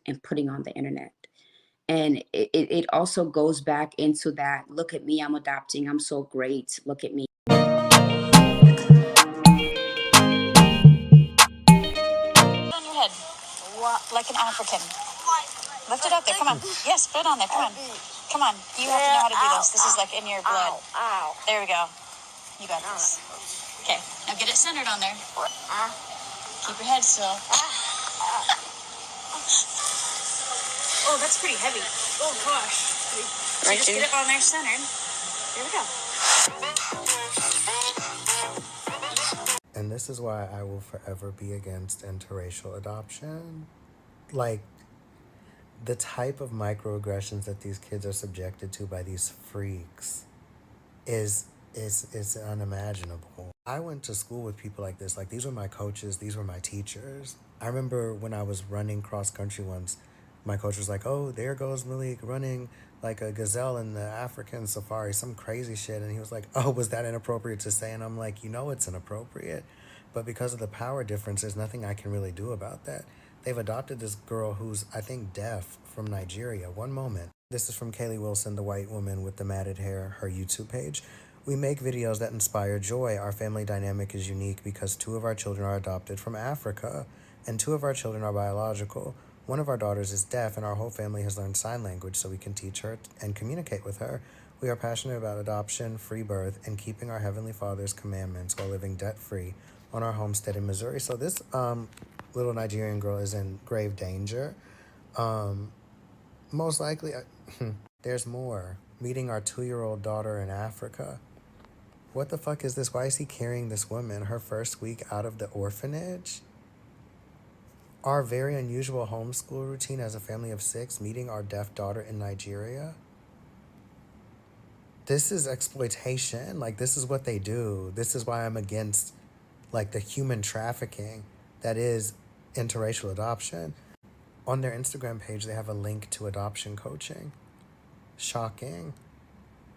and putting on the internet. And it also goes back into that, look at me, I'm adopting, I'm so great, look at me. On your head, like an African. Lift it up there, come on. Yes, put it on there, come on. Come on, you have to know how to do this. This is like in your blood. There we go. You got this. Okay, now get it centered on there. Keep your head still. Oh, that's pretty heavy. Oh, gosh. So just get it on there centered. There we go. And this is why I will forever be against interracial adoption. Like, the type of microaggressions that these kids are subjected to by these freaks is unimaginable. I went to school with people like this. Like, these were my coaches, these were my teachers. I remember when I was running cross country once, my coach was like, oh, there goes Malik running like a gazelle in the African safari, some crazy shit. And he was like, oh, was that inappropriate to say? And I'm like, you know it's inappropriate. But because of the power difference, there's nothing I can really do about that. They've adopted this girl who's, I think, deaf from Nigeria. One moment. This is from Kaylee Wilson, the white woman with the matted hair, her YouTube page. We make videos that inspire joy. Our family dynamic is unique because 2 of our children are adopted from Africa and 2 of our children are biological. One of our daughters is deaf and our whole family has learned sign language so we can teach her and communicate with her. We are passionate about adoption, free birth, and keeping our Heavenly Father's commandments while living debt-free on our homestead in Missouri. So this little Nigerian girl is in grave danger. Most likely, there's more. Meeting our 2-year-old daughter in Africa. What the fuck is this? Why is he carrying this woman her first week out of the orphanage? Our very unusual homeschool routine as a family of 6, meeting our deaf daughter in Nigeria. This is exploitation. Like, this is what they do. This is why I'm against, like, the human trafficking that is interracial adoption. On their Instagram page, they have a link to adoption coaching. Shocking.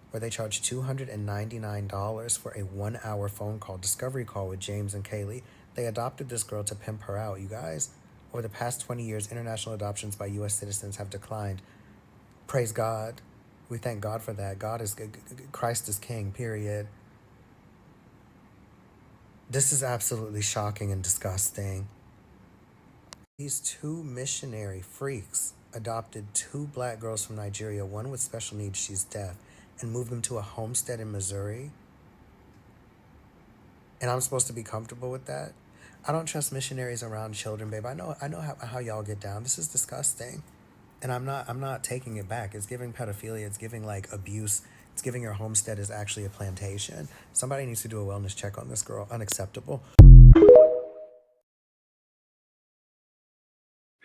Where they charge $299 for a 1-hour phone call, discovery call with James and Kaylee. They adopted this girl to pimp her out, you guys. Over the past 20 years, international adoptions by U.S. citizens have declined. Praise God. We thank God for that. Christ is king, period. This is absolutely shocking and disgusting. These 2 missionary freaks adopted 2 black girls from Nigeria, one with special needs, she's deaf, and moved them to a homestead in Missouri. And I'm supposed to be comfortable with that? I don't trust missionaries around children, babe. I know how y'all get down. This is disgusting. And I'm not taking it back. It's giving pedophilia. It's giving, like, abuse. It's giving your homestead is actually a plantation. Somebody needs to do a wellness check on this girl. Unacceptable.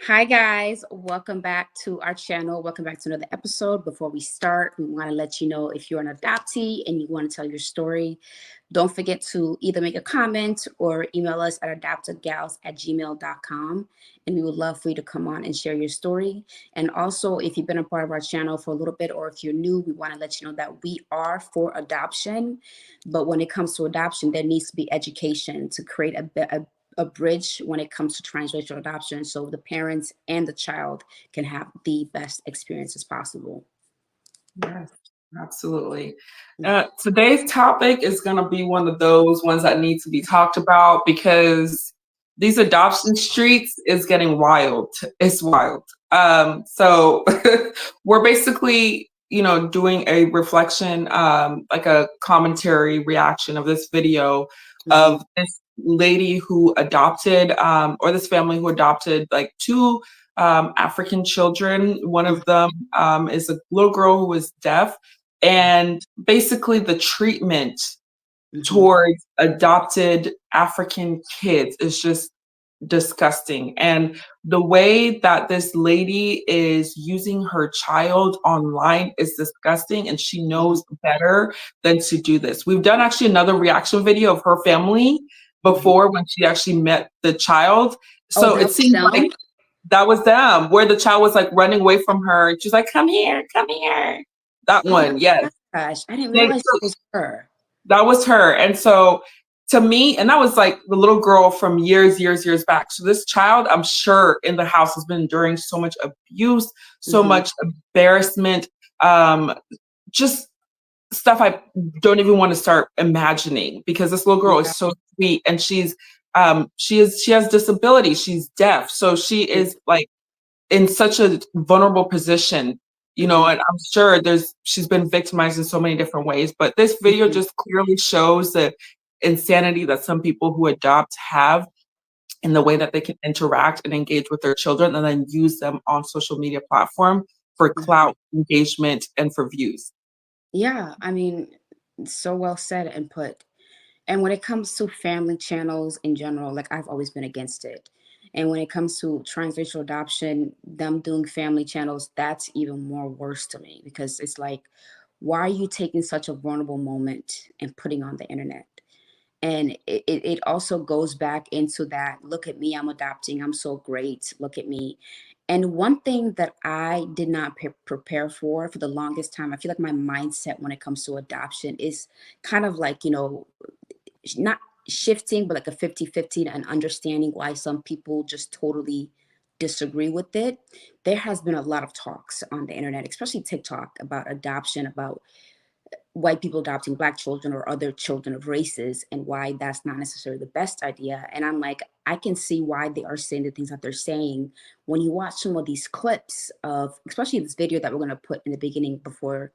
Hi guys, welcome back to our channel. Welcome back to another episode. Before we start, we want to let you know if you're an adoptee and you want to tell your story, don't forget to either make a comment or email us at adoptedgals@gmail.com, and we would love for you to come on and share your story. And also, if you've been a part of our channel for a little bit or if you're new, we want to let you know that we are for adoption, but when it comes to adoption, there needs to be education to create a bridge when it comes to transracial adoption so the parents and the child can have the best experiences possible. Yes, absolutely. Today's topic is going to be one of those ones that need to be talked about because these adoption streets is getting wild. It's wild. So we're basically, doing a reflection, like a commentary reaction of this video of this lady who adopted, or this family who adopted like 2 African children. One of them is a little girl who was deaf, and basically the treatment towards adopted African kids is just disgusting. And the way that this lady is using her child online is disgusting, and she knows better than to do this. We've done actually another reaction video of her family before when she actually met the child. So it seemed like that was them, where the child was like running away from her and she's like, come here, come here. That one, yes. Gosh, I didn't realize it was her. That was her. And so to me, and that was like the little girl from years back. So this child, I'm sure in the house has been enduring so much abuse, so much embarrassment, just stuff I don't even want to start imagining, because this little girl is so sweet, and she has disability. She's deaf. So she is like in such a vulnerable position, you know, and I'm sure she's been victimized in so many different ways, but this video just clearly shows the insanity that some people who adopt have in the way that they can interact and engage with their children and then use them on social media platform for clout, engagement, and for views. Yeah, I mean, so well said and put. And when it comes to family channels in general, like I've always been against it. And when it comes to transracial adoption, them doing family channels, that's even more worse to me, because it's like, why are you taking such a vulnerable moment and putting on the internet? And it also goes back into that, look at me, I'm adopting, I'm so great, look at me. And one thing that I did not prepare for the longest time, I feel like my mindset when it comes to adoption is kind of like, you know, not shifting, but like a 50-50, and understanding why some people just totally disagree with it. There has been a lot of talks on the internet, especially TikTok, about adoption, about white people adopting Black children or other children of races, and why that's not necessarily the best idea. And I'm like, I can see why they are saying the things that they're saying. When you watch some of these clips of, especially this video that we're going to put in the beginning before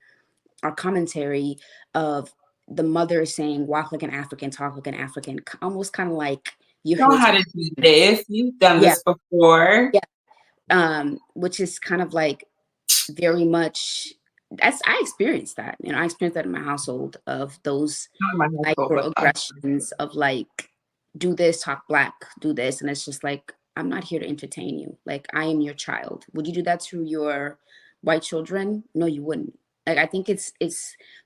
our commentary, of the mother saying, walk like an African, talk like an African, almost kind of like, you know how to do this, you've done this before. Which is kind of like very much, I experienced that. You know, I experienced that in my household, of those microaggressions of like, do this, talk Black, do this. And it's just like, I'm not here to entertain you. Like, I am your child. Would you do that to your white children? No, you wouldn't. Like, I think it's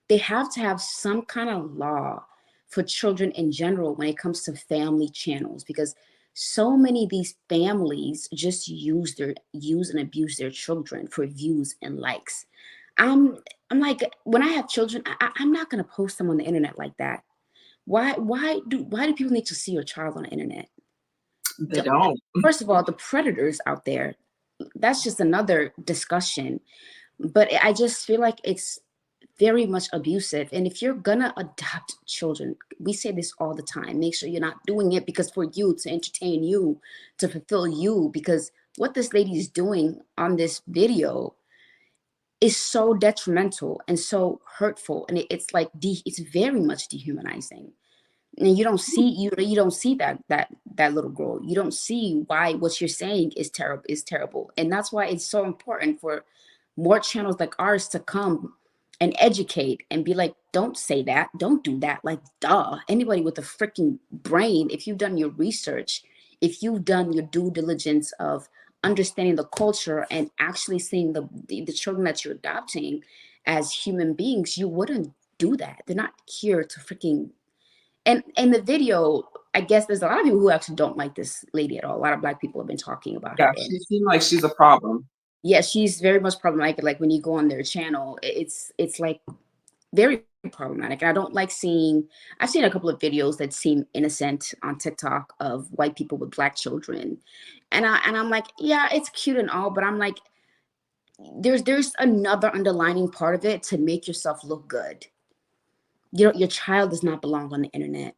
they have to have some kind of law for children in general when it comes to family channels, because so many of these families just use and abuse their children for views and likes. I'm like, when I have children, I'm not gonna post them on the internet like that. Why do people need to see your child on the internet? They don't. First of all, the predators out there, that's just another discussion. But I just feel like it's very much abusive. And if you're gonna adopt children, we say this all the time, make sure you're not doing it because for you, to entertain you, to fulfill you, because what this lady is doing on this video is so detrimental and so hurtful, and it's like it's very much dehumanizing. And you don't see you don't see that little girl. You don't see why what you're saying is terrible, and that's why it's so important for more channels like ours to come and educate and be like, don't say that, don't do that. Like, duh, anybody with a freaking brain, if you've done your research, if you've done your due diligence of understanding the culture and actually seeing the children that you're adopting as human beings, you wouldn't do that. They're not here to freaking. And in the video, I guess there's a lot of people who actually don't like this lady at all. A lot of Black people have been talking about her. Yeah, she seemed like she's a problem. Yeah, she's very much problematic. Like, when you go on their channel, it's like very problematic. And I don't like I've seen a couple of videos that seem innocent on TikTok of white people with Black children. And I'm like, yeah, it's cute and all, but I'm like, there's another underlining part of it to make yourself look good. You know, your child does not belong on the internet.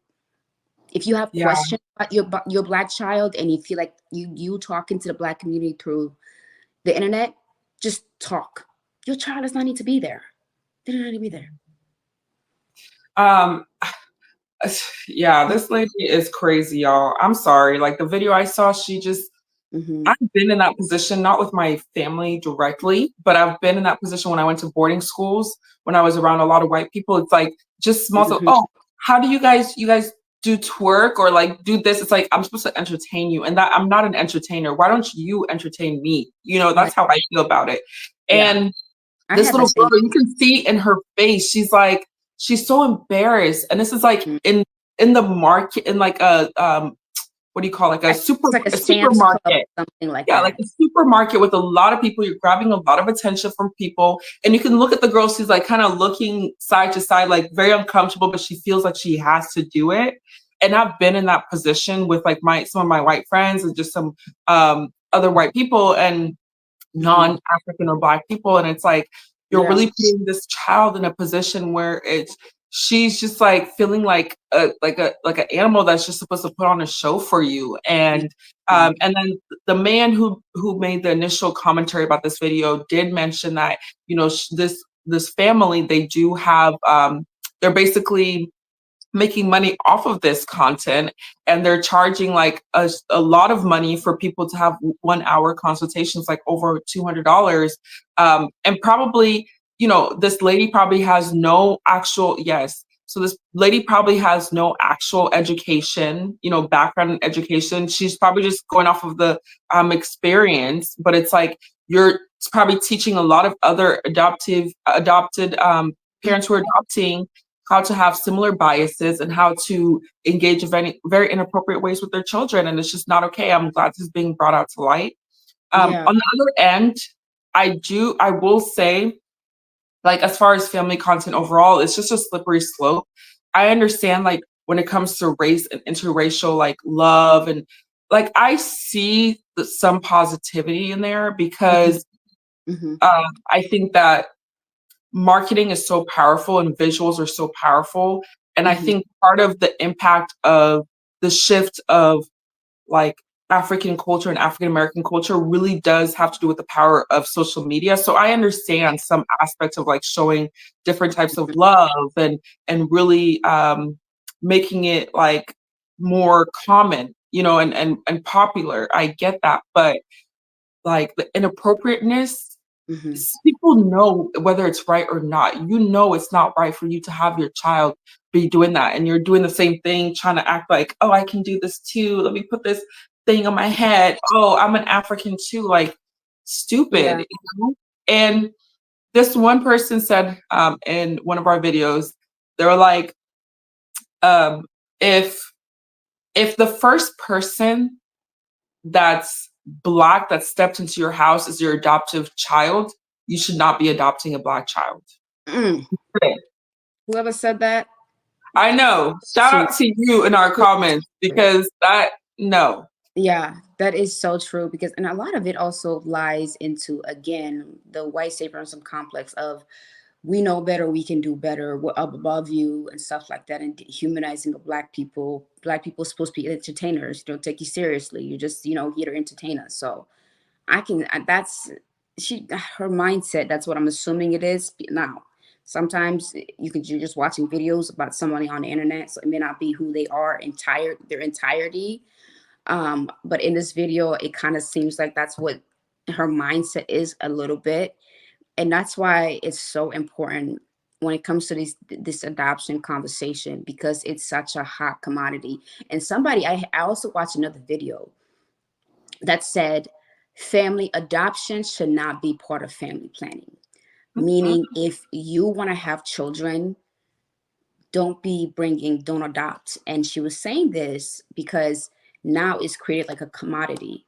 If you have questions about your Black child, and you feel like you talking to the Black community through the internet, just talk. Your child does not need to be there. They don't need to be there. Yeah, this lady is crazy, y'all. I'm sorry. Like, the video I saw, she just I've been in that position, not with my family directly, but I've been in that position when I went to boarding schools, when I was around a lot of white people. It's like just small stuff. Oh, how do you guys do twerk or like do this? It's like, I'm supposed to entertain you, and that I'm not an entertainer. Why don't you entertain me? You know, that's how I feel about it. And this little girl, you can see in her face, she's so embarrassed. And this is like in the market, in like a what do you call it? Like a supermarket, something like that. Like a supermarket with a lot of people. You're grabbing a lot of attention from people, and you can look at the girl. She's like kind of looking side to side, like very uncomfortable, but she feels like she has to do it. and I've been in that position with like some of my white friends and just some other white people and non-African or Black people, and it's like you're really putting this child in a position where she's just like feeling like an animal that's just supposed to put on a show for you. And then the man who made the initial commentary about this video did mention that, you know, this family, they do have they're basically making money off of this content, and they're charging like a lot of money for people to have 1 hour consultations, like over $200. And probably, you know, this lady probably has no actual, so this lady probably has no actual education, you know, background in education. She's probably just going off of the experience, but it's like you're probably teaching a lot of other adopted parents who are adopting how to have similar biases and how to engage in very, very inappropriate ways with their children. And it's just not okay. I'm glad this is being brought out to light. On the other end, I will say, like, as far as family content overall, it's just a slippery slope. I understand, like, when it comes to race and interracial, like, love, and like, I see some positivity in there because I think that marketing is so powerful and visuals are so powerful. And I think part of the impact of the shift of like African culture and African American culture really does have to do with the power of social media. So I understand some aspects of like showing different types of love and really making it like more common, you know, and popular. I get that. But like the inappropriateness, people know whether it's right or not. You know it's not right for you to have your child be doing that, and you're doing the same thing, trying to act like, oh, I can do this too. Let me put this thing on my head. Oh, I'm an African too. Like, stupid. You know? And this one person said in one of our videos, they were like, if the first person that's Black that stepped into your house is your adoptive child, you should not be adopting a Black child. Whoever said that, I know. Shout out to you in our comments, because no. Yeah, that is so true, because, and a lot of it also lies into, again, the white supremacism complex of, we know better, we can do better, we're up above you and stuff like that, and dehumanizing of Black people. Black people are supposed to be entertainers, don't take you seriously, you're just, you know, here to entertain us. So that's her mindset, that's what I'm assuming it is. Now sometimes you're just watching videos about somebody on the internet, so it may not be who they are their entirety. But in this video, it kind of seems like that's what her mindset is a little bit. And that's why it's so important when it comes to this adoption conversation, because it's such a hot commodity. And I also watched another video that said family adoption should not be part of family planning. Meaning, if you want to have children, don't adopt. And she was saying this because now it's created like a commodity,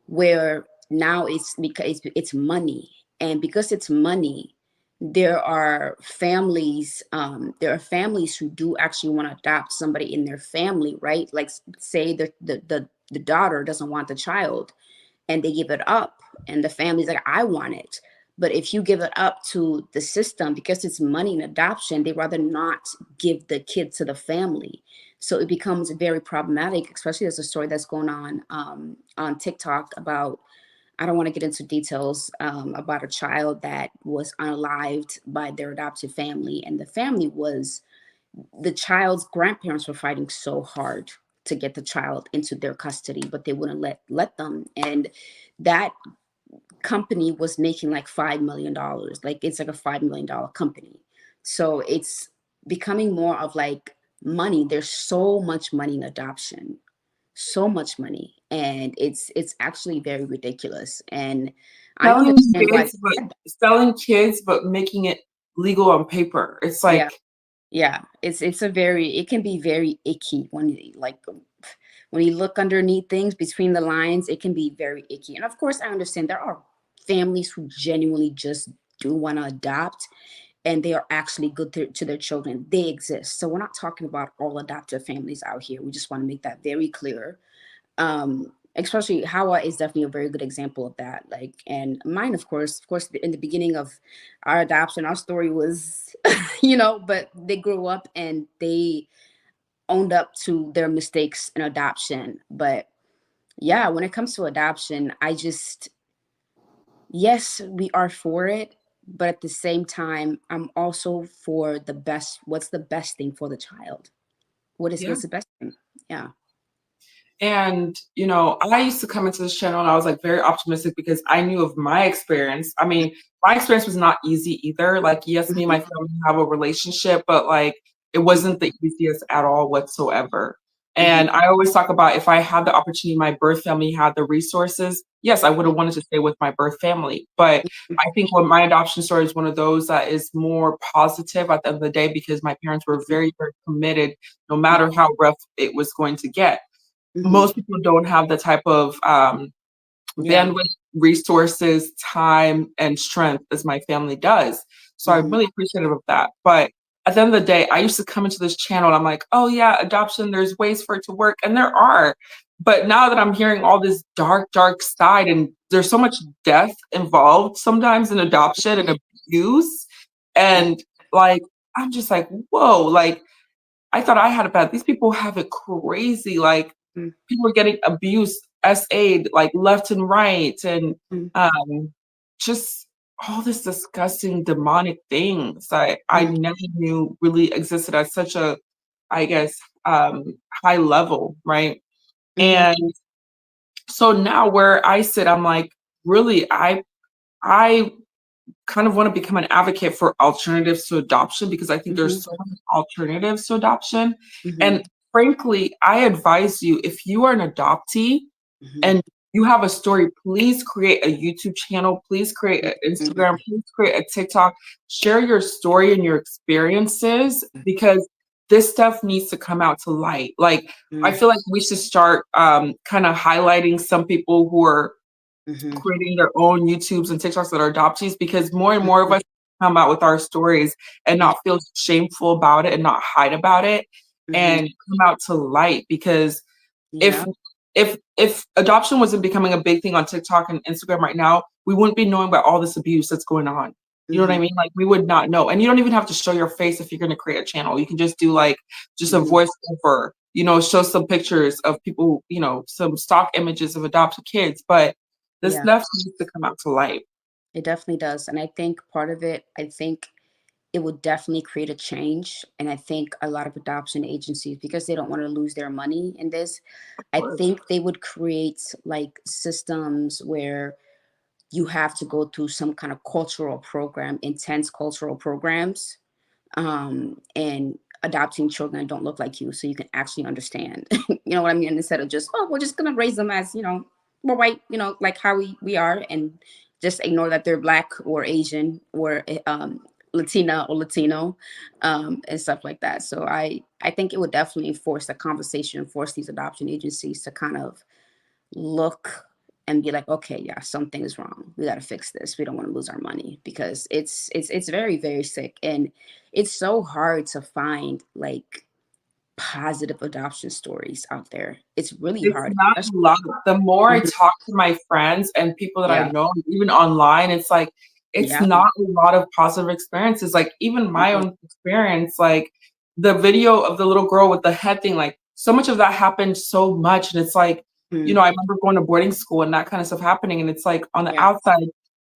where now it's because it's money. And because it's money, there are families who do actually want to adopt somebody in their family, right? Like, say the daughter doesn't want the child and they give it up, and the family's like, I want it. But if you give it up to the system, because it's money in adoption, they rather not give the kid to the family. So it becomes very problematic, especially there's a story that's going on TikTok about, I don't want to get into details, about a child that was unalived by their adoptive family. And the child's grandparents were fighting so hard to get the child into their custody, but they wouldn't let them. And that company was making like $5 million. Like, it's like a $5 million company. So it's becoming more of like money. There's so much money in adoption, so much money. And it's actually very ridiculous. And I understand why selling kids, but making it legal on paper. It's like, yeah, it can be very icky when you look underneath things between the lines, it can be very icky. And of course, I understand there are families who genuinely just do want to adopt. and they are actually good to their children. They exist. So we're not talking about all adoptive families out here. We just want to make that very clear. Especially Hawa is definitely a very good example of that. Like, and mine, of course, in the beginning of our adoption, our story was, but they grew up and they owned up to their mistakes in adoption. But yeah, when it comes to adoption, yes, we are for it, but at the same time, I'm also for the best. What's the best thing for the child? What's the best thing? Yeah. And, I used to come into this channel and I was like very optimistic because I knew of my experience. I mean, my experience was not easy either. Like, yes, me and my family have a relationship, but like, it wasn't the easiest at all whatsoever. And I always talk about if I had the opportunity, my birth family had the resources, yes, I would have wanted to stay with my birth family. But I think what my adoption story is one of those that is more positive at the end of the day because my parents were very, very committed, no matter how rough it was going to get. Most people don't have the type of bandwidth, resources, time, and strength as my family does. So I'm really appreciative of that. But at the end of the day, I used to come into this channel and I'm like, oh yeah, adoption, there's ways for it to work. And there are. But now that I'm hearing all this dark, dark side, and there's so much death involved sometimes in adoption and abuse. And like, I'm just like, whoa, like, I thought I had it bad. These people have it crazy. Like, people are getting abused, SA'd, like left and right, and just all this disgusting demonic things that I never knew really existed at such a, I guess, high level, right? And so now where I sit, I'm like, really, I kind of want to become an advocate for alternatives to adoption because I think there's so many alternatives to adoption. And frankly, I advise you, if you are an adoptee and you have a story, please create a YouTube channel, please create an Instagram, please create a TikTok, share your story and your experiences because this stuff needs to come out to light. Like, I feel like we should start kind of highlighting some people who are creating their own YouTubes and TikToks that are adoptees because more and more of us come out with our stories and not feel shameful about it and not hide about it and come out to light because if adoption wasn't becoming a big thing on TikTok and Instagram right now, we wouldn't be knowing about all this abuse that's going on. You know what I mean? Like, we would not know. And you don't even have to show your face if you're going to create a channel. You can just do like just a voiceover, show some pictures of people, some stock images of adopted kids. But this stuff needs to come out to light. It definitely does. And I think part of it, it would definitely create a change. And I think a lot of adoption agencies, because they don't want to lose their money in this, I think they would create like systems where you have to go through some kind of cultural program, intense cultural programs, and adopting children that don't look like you so you can actually understand. You know what I mean? Instead of just, we're just going to raise them as, we're white, like how we are, and just ignore that they're Black or Asian or Latina or Latino, and stuff like that. So I think it would definitely force a conversation, force these adoption agencies to kind of look and be like, okay, yeah, something is wrong. We got to fix this. We don't want to lose our money because it's very, very sick. And it's so hard to find like positive adoption stories out there. It's really hard. Not a lot. The more I talk to my friends and people that I know, even online, it's like, it's not a lot of positive experiences. Like, even my own experience, like the video of the little girl with the head thing, like so much of that happened so much. And it's like, I remember going to boarding school and that kind of stuff happening. And it's like, on the outside,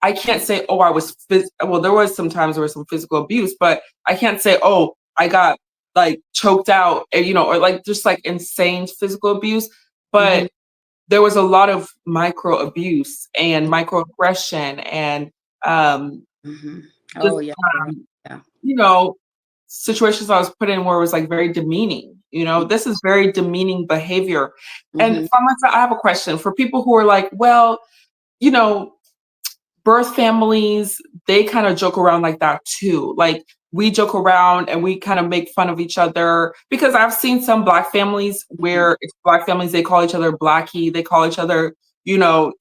I can't say, oh, I was, well, there was sometimes there was some physical abuse, but I can't say, oh, I got like choked out, or like just like insane physical abuse. But there was a lot of micro abuse and microaggression and situations I was put in where it was like very demeaning. This is very demeaning behavior. And I have a question for people who are like, well, birth families, they kind of joke around like that too. Like, we joke around and we kind of make fun of each other because I've seen some Black families where it's Black families, they call each other Blackie, they call each other,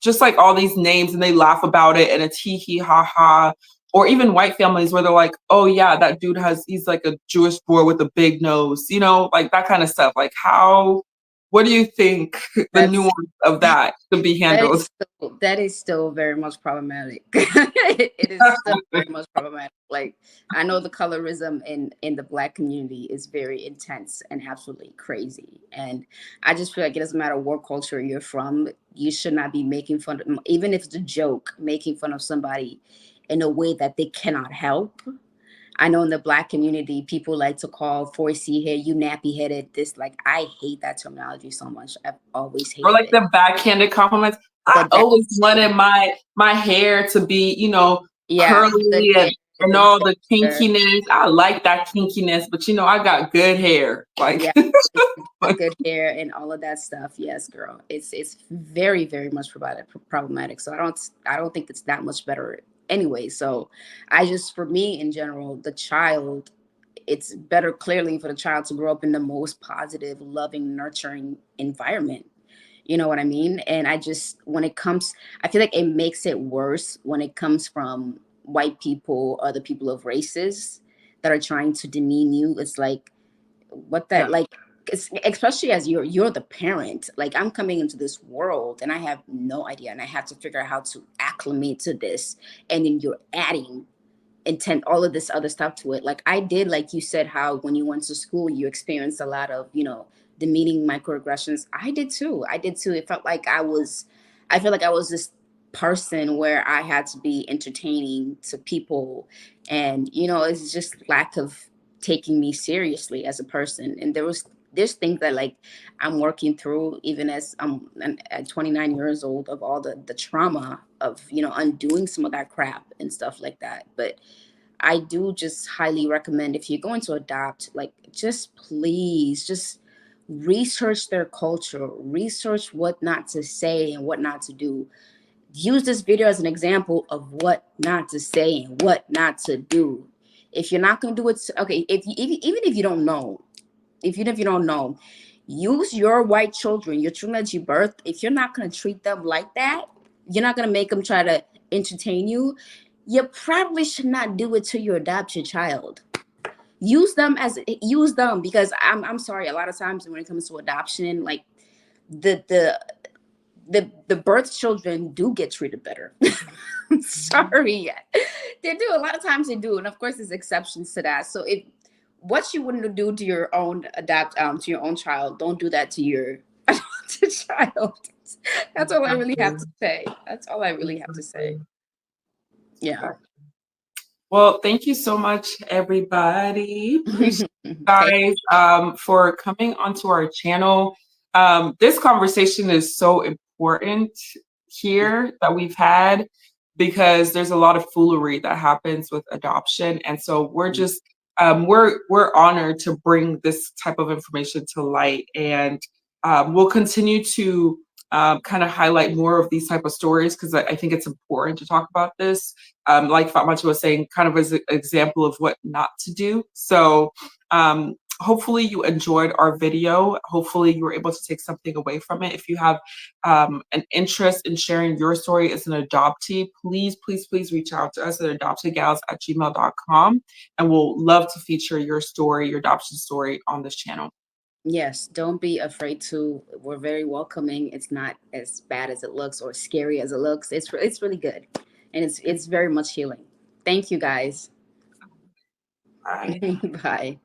just like all these names and they laugh about it and it's hee hee ha ha. or even white families where they're like, oh yeah, that dude he's like a Jewish boy with a big nose, you know, like that kind of stuff. Like what do you think the That's nuance of that to be handled? that is still very much problematic. It is still very much problematic. Like, I know the colorism in the Black community is very intense and absolutely crazy. And I just feel like it doesn't matter what culture you're from, you should not be making fun of, even if it's a joke, making fun of somebody in a way that they cannot help. I know in the Black community, people like to call 4C hair, you nappy headed, this, like, I hate that terminology so much. I've always Or hated like it. the backhanded compliments. I The always wanted my hair to be, you know, Yeah, curly and the all the hair. kinkiness. I like that kinkiness, but you know, I got good hair. Like Yeah, the good hair and all of that stuff. Yes, girl, it's very very much problematic. So I don't think it's that much better anyway. So I just, for me in general, the child, it's better clearly for the child to grow up in the most positive, loving, nurturing environment. You know what I mean? And I just, when it comes, I feel like it makes it worse when it comes from white people or the people of races that are trying to demean you. It's like, what that, yeah. like, especially as you're the parent. Like, I'm coming into this world and I have no idea, and I have to figure out how to acclimate to this, and then you're adding intent, all of this other stuff to it. Like I did, like you said, how when you went to school you experienced a lot of, demeaning microaggressions. I did too. It felt like I feel like I was this person where I had to be entertaining to people, and it's just lack of taking me seriously as a person. And there's things that, like, I'm working through, even as at 29 years old, of all the trauma of undoing some of that crap and stuff like that. But I do just highly recommend, if you're going to adopt, like, just please just research their culture, research what not to say and what not to do. Use this video as an example of what not to say and what not to do. If you're not going to do it, okay, even if you don't know, even if you don't know, use your white children, your children that you birth. If you're not going to treat them like that, you're not going to make them try to entertain you, you probably should not do it to your adopted child. Use them, because I'm sorry, a lot of times when it comes to adoption, like, the the the birth children do get treated better. I'm sorry, they do. A lot of times they do, and of course there's exceptions to that. So if what you wouldn't do to your own to your own child, don't do that to your adopted child. That's all I really have to say. That's all I really have to say. Yeah. Well, thank you so much, everybody. Appreciate you Thank guys for coming onto our channel. This conversation is so important here that we've had, because there's a lot of foolery that happens with adoption, and so we're just we're honored to bring this type of information to light, and we'll continue to kind of highlight more of these type of stories, because I think it's important to talk about this. Like Fatma was saying, kind of as an example of what not to do. So hopefully you enjoyed our video. Hopefully you were able to take something away from it. If you have an interest in sharing your story as an adoptee, please, please, please reach out to us at adoptedgals@gmail.com, and we'll love to feature your story, your adoption story, on this channel. Yes, don't be afraid to. We're very welcoming. It's not as bad as it looks or scary as it looks. It's really good, and it's very much healing. Thank you, guys. Bye. Bye.